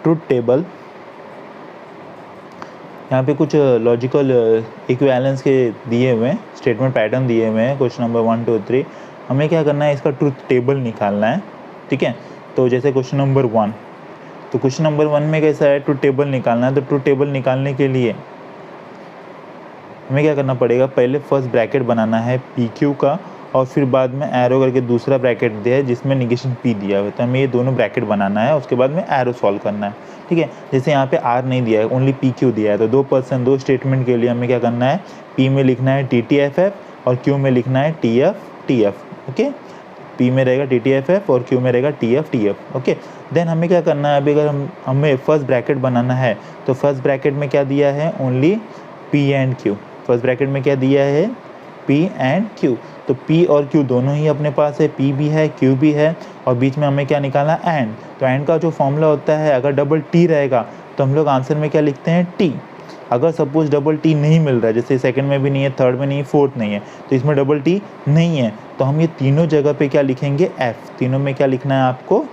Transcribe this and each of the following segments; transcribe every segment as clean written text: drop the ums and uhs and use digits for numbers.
Truth table, यहाँ पे कुछ लॉजिकल इक्विवेलेंस के दिए हुए हैं, स्टेटमेंट पैटर्न दिए हुए हैं, क्वेश्चन नंबर 1 2 3। हमें क्या करना है, इसका ट्रुथ टेबल निकालना है, ठीक है। तो जैसे क्वेश्चन नंबर 1, तो क्वेश्चन नंबर 1 में कैसा है, ट्रुथ टेबल निकालना है। तो ट्रुथ टेबल निकालने के लिए हमें क्या करना पड़ेगा, पहले फर्स्ट ब्रैकेट बनाना है पी क्यू का, और फिर बाद में एरो करके दूसरा ब्रैकेट दिया है जिसमें निगेशन पी दिया हुआ है। तो हमें ये दोनों ब्रैकेट बनाना है, उसके बाद में एरो सॉल्व करना है, ठीक है। जैसे यहाँ पे आर नहीं दिया है, ओनली पी क्यू दिया है, तो 2 स्टेटमेंट के लिए हमें क्या करना है, पी में लिखना है टी टी एफ एफ और क्यू में लिखना है T F T F, okay. P में रहेगा टी टी एफ एफ और क्यू में रहेगा टी एफ, ओके। देन हमें क्या करना है, अभी अगर हमें फर्स्ट ब्रैकेट बनाना है, तो फर्स्ट ब्रैकेट में क्या दिया है, only P and Q. First bracket में क्या दिया है, पी एंड क्यू। तो पी और क्यू दोनों ही अपने पास है, पी भी है क्यू भी है, और बीच में हमें क्या निकालना है, एंड। तो एंड का जो फॉर्मूला होता है, अगर डबल टी रहेगा तो हम लोग आंसर में क्या लिखते हैं, टी। अगर सपोज डबल टी नहीं मिल रहा है, जैसे सेकंड में भी नहीं है, थर्ड में नहीं है, फोर्थ नहीं है, तो इसमें डबल टी नहीं है, तो हम ये तीनों जगह पे क्या लिखेंगे, एफ। तीनों में क्या लिखना है आपको,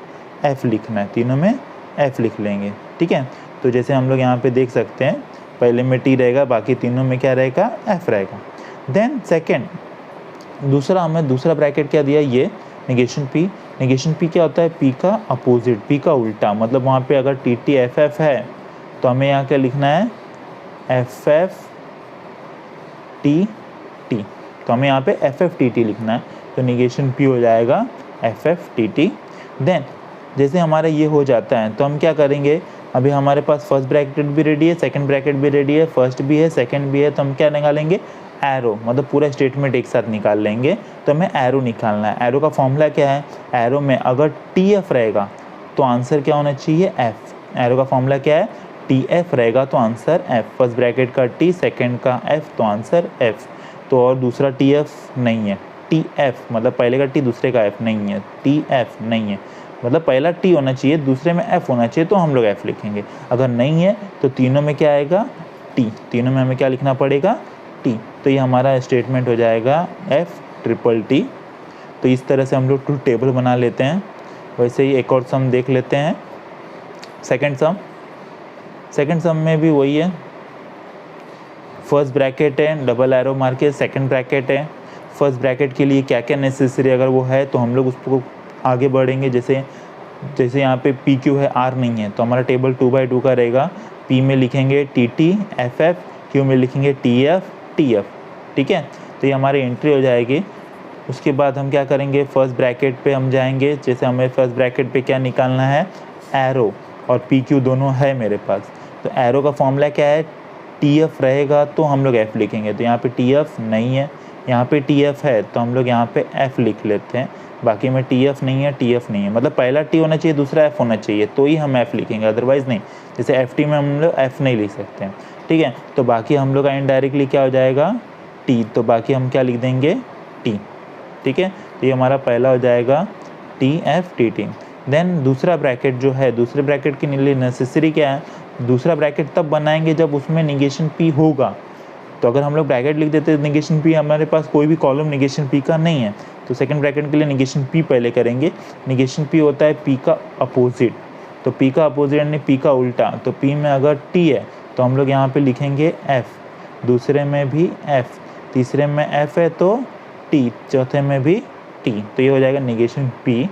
एफ लिखना है, तीनों में एफ लिख लेंगे, ठीक है। तो जैसे हम लोग यहाँ पे देख सकते हैं, पहले में टी रहेगा, बाकी तीनों में क्या रहेगा, एफ रहेगा। देन सेकेंड, दूसरा हमें दूसरा ब्रैकेट क्या दिया, ये निगेशन पी। निगेशन पी क्या होता है, पी का अपोजिट, पी का उल्टा, मतलब वहाँ पे अगर टी टी एफ एफ है तो हमें यहाँ क्या लिखना है, एफ एफ टी टी। तो हमें यहाँ पे एफ एफ टी टी लिखना है, तो निगेशन पी हो जाएगा F F T T. Then जैसे हमारा ये हो जाता है, तो हम क्या करेंगे, अभी हमारे पास फर्स्ट ब्रैकेट भी रेडी है, सेकंड ब्रैकेट भी रेडी है, फर्स्ट भी है, सेकंड भी है, तो हम क्या निकालेंगे, एरो, मतलब पूरा स्टेटमेंट एक साथ निकाल लेंगे। तो हमें एरो निकालना है। एरो का फॉर्मूला क्या है, एरो में अगर टी एफ रहेगा तो आंसर क्या होना चाहिए, एफ। एरो का फॉर्मूला क्या है, टी एफ रहेगा तो आंसर एफ। फर्स्ट ब्रैकेट का टी, सेकंड का एफ, तो आंसर एफ। तो और दूसरा टी एफ नहीं है, टी एफ मतलब पहले का टी दूसरे का एफ नहीं है, टी एफ नहीं है, मतलब पहला टी होना चाहिए दूसरे में एफ होना चाहिए, तो हम लोग एफ लिखेंगे। अगर नहीं है तो तीनों में क्या आएगा, टी। तीनों में हमें क्या लिखना पड़ेगा, टी। तो ये हमारा स्टेटमेंट हो जाएगा एफ ट्रिपल टी। तो इस तरह से हम लोग ट्रुथ टेबल बना लेते हैं। वैसे ही एक और सम देख लेते हैं, सेकंड सम। सेकंड सम में भी वही है, फर्स्ट ब्रैकेट है, डबल एरो मार के सेकंड ब्रैकेट है। फर्स्ट ब्रैकेट के लिए क्या क्या नेसेसरी अगर वो है तो हम लोग उसको आगे बढ़ेंगे। जैसे यहाँ पे पी क्यू है, आर नहीं है, तो हमारा टेबल 2/2 का रहेगा। पी में लिखेंगे T T F F, Q में लिखेंगे टी एफ टी एफ, ठीक है। तो ये हमारी एंट्री हो जाएगी। उसके बाद हम क्या करेंगे, फर्स्ट ब्रैकेट पे हम जाएंगे। जैसे हमें फर्स्ट ब्रैकेट पे क्या निकालना है, एरो, और पी क्यू दोनों है मेरे पास। तो एरो का फॉर्मूला क्या है, टी एफ रहेगा तो हम लोग एफ लिखेंगे। तो यहाँ पे टी एफ नहीं है, यहाँ पे टी एफ है, तो हम लोग यहाँ पे एफ लिख लेते हैं। बाकी में टी एफ नहीं है, टी एफ नहीं है, मतलब पहला टी होना चाहिए दूसरा एफ होना चाहिए, तो ही हम एफ लिखेंगे, अदरवाइज़ नहीं। जैसे एफ टी में हम लोग एफ नहीं लिख सकते हैं, ठीक है। तो बाकी हम लोग का इनडायरेक्टली क्या हो जाएगा, टी। तो बाकी हम क्या लिख देंगे, टी, ठीक है। तो ये हमारा पहला हो जाएगा T F T T. Then दूसरा ब्रैकेट जो है, दूसरे ब्रैकेट के लिए नेसेसरी क्या है, दूसरा ब्रैकेट तब बनाएंगे जब उसमें निगेशन पी होगा। तो अगर हम लोग ब्रैकेट लिख देते निगेशन पी, हमारे पास कोई भी कॉलम निगेशन पी का नहीं है, तो सेकंड ब्रैकेट के लिए निगेशन पी पहले करेंगे। निगेशन पी होता है पी का अपोजिट, तो पी का अपोजिट यानी पी का उल्टा। तो पी में अगर टी है तो हम लोग यहाँ पे लिखेंगे एफ, दूसरे में भी एफ, तीसरे में एफ है तो टी, चौथे में भी टी। तो ये हो जाएगा निगेशन पी।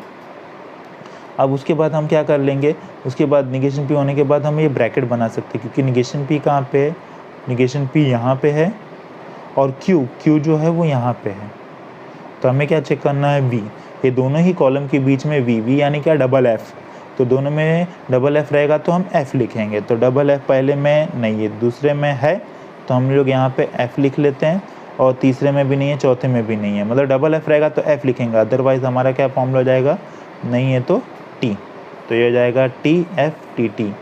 अब उसके बाद हम क्या कर लेंगे, उसके बाद निगेशन पी होने के बाद हम ये ब्रैकेट बना सकते हैं, क्योंकि निगेशन पी कहाँ पे है, निगेशन पी यहाँ पे है, और क्यू जो है वो यहाँ पे है। तो हमें क्या चेक करना है, वी। ये दोनों ही कॉलम के बीच में वी यानी क्या, डबल एफ। तो दोनों में डबल एफ रहेगा तो हम एफ लिखेंगे। तो डबल एफ पहले में नहीं है, दूसरे में है, तो हम लोग यहाँ पे एफ लिख लेते हैं, और तीसरे में भी नहीं है, चौथे में भी नहीं है, मतलब डबल एफ रहेगा तो एफ लिखेंगे, अदरवाइज हमारा क्या फॉर्मूला हो जाएगा, नहीं है तो टी। तो ये हो जाएगा T F T T,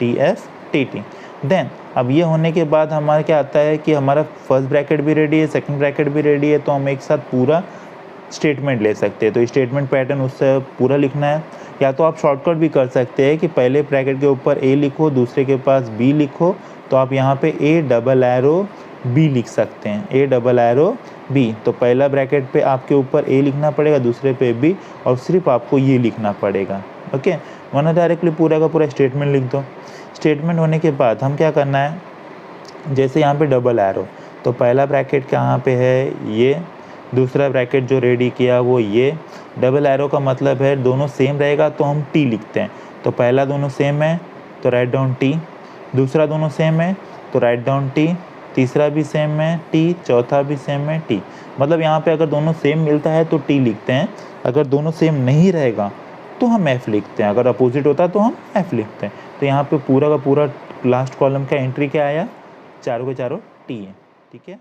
T F T T. Then अब ये होने के बाद हमारा क्या आता है कि हमारा फर्स्ट ब्रैकेट भी रेडी है, सेकंड ब्रैकेट भी रेडी है, तो हम एक साथ पूरा स्टेटमेंट ले सकते हैं। तो स्टेटमेंट पैटर्न उससे पूरा लिखना है, या तो आप शॉर्टकट भी कर सकते हैं कि पहले ब्रैकेट के ऊपर ए लिखो, दूसरे के पास बी लिखो, तो आप यहाँ पे ए डबल एरो बी लिख सकते हैं, ए डबल एरो बी। तो पहला ब्रैकेट पे आपके ऊपर ए लिखना पड़ेगा, दूसरे पे बी, और सिर्फ आपको ये लिखना पड़ेगा, ओके। वरना डायरेक्टली पूरा का पूरा स्टेटमेंट लिख दो। स्टेटमेंट होने के बाद हम क्या करना है, जैसे यहाँ पे डबल एरो, तो पहला ब्रैकेट कहाँ पे है, ये, दूसरा ब्रैकेट जो रेडी किया वो ये। डबल एरो का मतलब है दोनों सेम रहेगा तो हम टी लिखते हैं, तो पहला दोनों सेम है तो राइट डाउन टी, दूसरा दोनों सेम है तो राइट डाउन टी, तीसरा भी सेम है टी, चौथा भी सेम है टी। मतलब यहाँ पे अगर दोनों सेम मिलता है तो टी लिखते हैं, अगर दोनों सेम नहीं रहेगा तो हम एफ़ लिखते हैं, अगर अपोजिट होता है तो हम एफ़ लिखते हैं। तो यहाँ पे पूरा का पूरा लास्ट कॉलम का एंट्री क्या आया, चारों के चारों टी है। ठीक है।